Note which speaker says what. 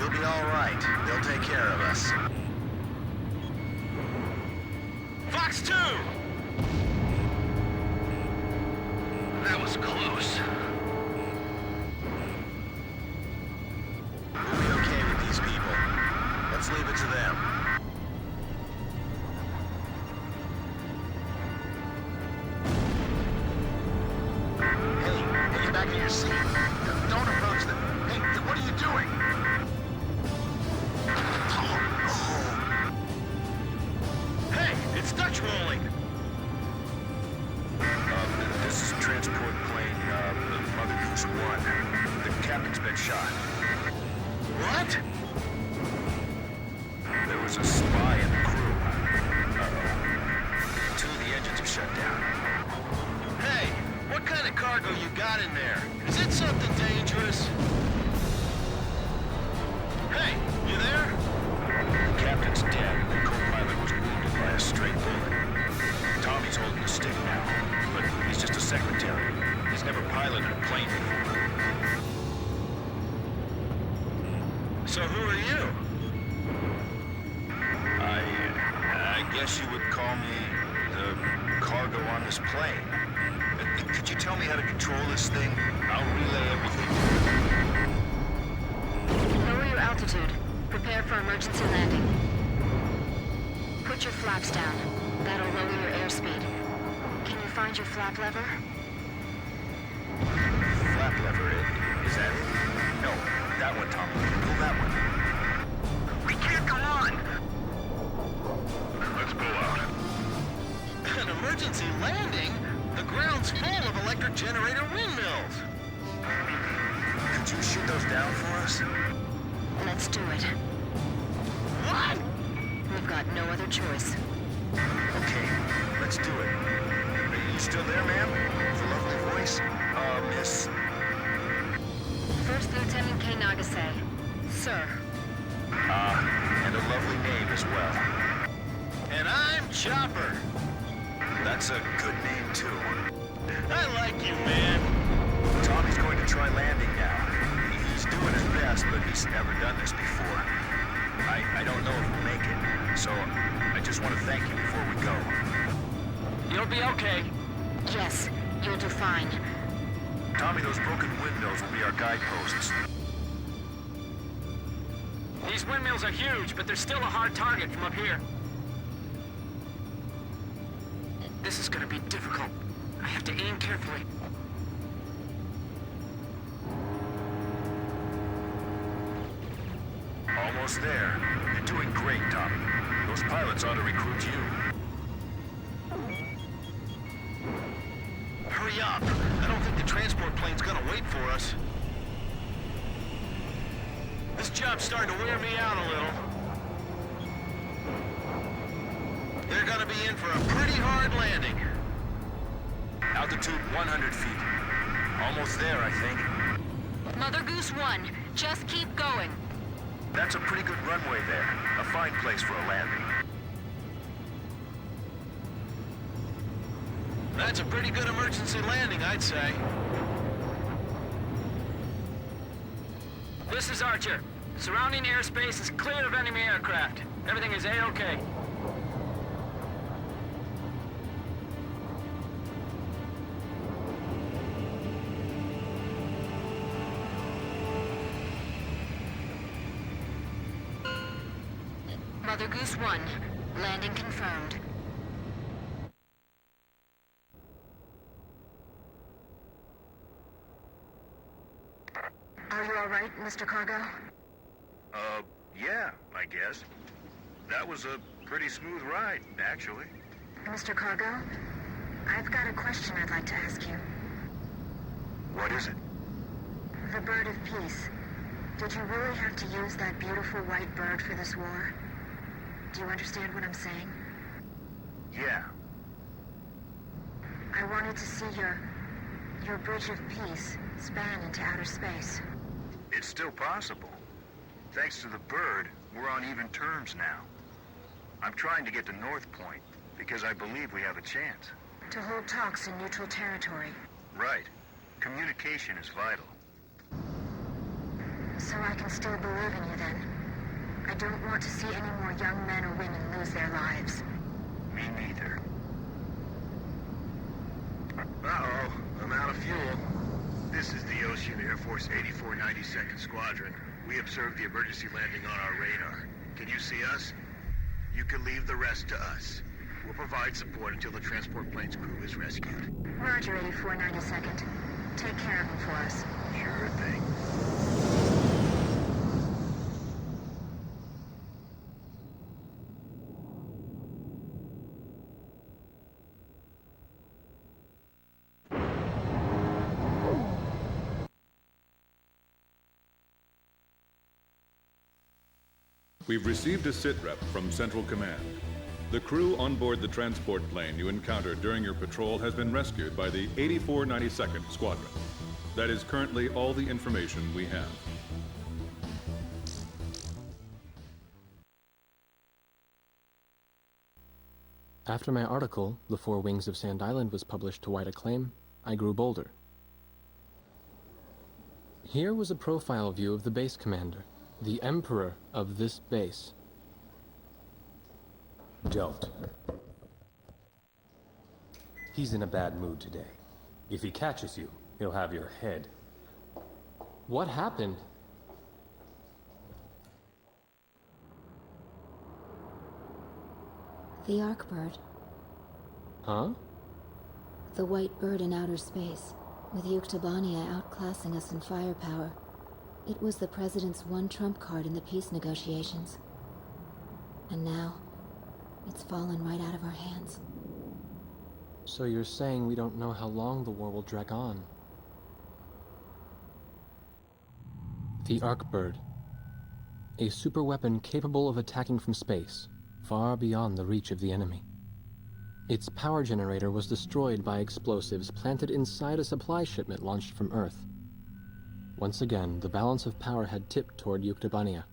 Speaker 1: We'll be all right. They'll take care of us.
Speaker 2: Fox 2! That was close.
Speaker 1: We'll be okay with these people. Let's leave it to them. Hey, get back in your seat. Don't approach them. Hey, what are you doing?
Speaker 2: Hey, it's Dutch rolling!
Speaker 1: This is transport plane, Mother Goose 1. The captain's been shot.
Speaker 2: What?
Speaker 1: There was a spy in the crew. Two of the engines are shut down.
Speaker 2: Hey, what kind of cargo you got in there? Is it something dangerous? Hey, you there?
Speaker 1: The captain's dead. The co-pilot was wounded by a stray bullet. Tommy's holding the stick now, but he's just a secretary. He's never piloted a plane before.
Speaker 2: So who are you?
Speaker 1: I guess you would call me the cargo on this plane. Could you tell me how to control this thing? I'll relay everything.
Speaker 3: Lower your altitude. Prepare for emergency landing. Put your flaps down. That'll lower your airspeed. Can you find your flap lever?
Speaker 1: Flap lever, is that it? No, that one, Tommy. Pull that one.
Speaker 2: We can't go on! Let's go out. An emergency landing? The ground's full of electric generator windmills.
Speaker 1: Could you shoot those down for us?
Speaker 3: Let's do it.
Speaker 2: What?
Speaker 3: We've got no other choice.
Speaker 1: Okay, let's do it. Are you still there, ma'am? With a lovely voice? Miss...
Speaker 3: First Lieutenant K. Nagase. Sir.
Speaker 1: And a lovely name as well.
Speaker 2: And I'm Chopper.
Speaker 1: That's a good name, too.
Speaker 2: I like you, man.
Speaker 1: Tommy's going to try landing now. He's doing his best, but he's never done this before. I don't know if we'll make it, so I just want to thank you before we go.
Speaker 2: You'll be okay.
Speaker 3: Yes, you'll do fine.
Speaker 1: Tommy, those broken windmills will be our guideposts.
Speaker 2: These windmills are huge, but they're still a hard target from up here. This is gonna be difficult. I have to aim carefully.
Speaker 1: Almost there. You're doing great, Tommy. Those pilots ought to recruit you.
Speaker 2: Hurry up! I don't think the transport plane's gonna wait for us. This job's starting to wear me out a little. They're gonna be in for a pretty hard landing.
Speaker 1: Altitude 100 feet. Almost there, I think.
Speaker 3: Mother Goose 1, just keep going.
Speaker 1: That's a pretty good runway there. A fine place for a landing.
Speaker 2: That's a pretty good emergency landing, I'd say. This is Archer. Surrounding airspace is clear of enemy aircraft. Everything is A-OK.
Speaker 3: Mother Goose 1, landing confirmed. Are you all right, Mr. Cargo?
Speaker 1: Yeah, I guess. That was a pretty smooth ride, actually.
Speaker 3: Mr. Cargo, I've got a question I'd like to ask you.
Speaker 1: What is it?
Speaker 3: The Bird of Peace. Did you really have to use that beautiful white bird for this war? Do you understand what I'm saying?
Speaker 1: Yeah.
Speaker 3: I wanted to see your Bridge of Peace span into outer space.
Speaker 1: It's still possible. Thanks to the bird, we're on even terms now. I'm trying to get to North Point because I believe we have a chance.
Speaker 3: To hold talks in neutral territory.
Speaker 1: Right. Communication is vital.
Speaker 3: So I can still believe in you then. I don't want to see any more young men or women lose their lives.
Speaker 1: Me neither.
Speaker 2: Uh-oh, I'm out of fuel.
Speaker 4: This is the Ocean Air Force 8492nd Squadron. We observed the emergency landing on our radar. Can you see us? You can leave the rest to us. We'll provide support until the transport plane's crew is rescued.
Speaker 3: Roger, 8492nd. Take care of him for us.
Speaker 4: Sure thing.
Speaker 5: We've received a sitrep from Central Command. The crew on board the transport plane you encountered during your patrol has been rescued by the 8492nd Squadron. That is currently all the information we have.
Speaker 6: After my article, The Four Wings of Sand Island, was published to wide acclaim, I grew bolder. Here was a profile view of the base commander, the emperor of this base.
Speaker 7: Don't. He's in a bad mood today. If he catches you, he'll have your head.
Speaker 6: What happened?
Speaker 8: The Arkbird.
Speaker 6: Huh?
Speaker 8: The white bird in outer space, with Yuktobania outclassing us in firepower. It was the President's one trump card in the peace negotiations. And now, it's fallen right out of our hands.
Speaker 6: So you're saying we don't know how long the war will drag on? The Arkbird. A superweapon capable of attacking from space, far beyond the reach of the enemy. Its power generator was destroyed by explosives planted inside a supply shipment launched from Earth. Once again, the balance of power had tipped toward Yuktobania.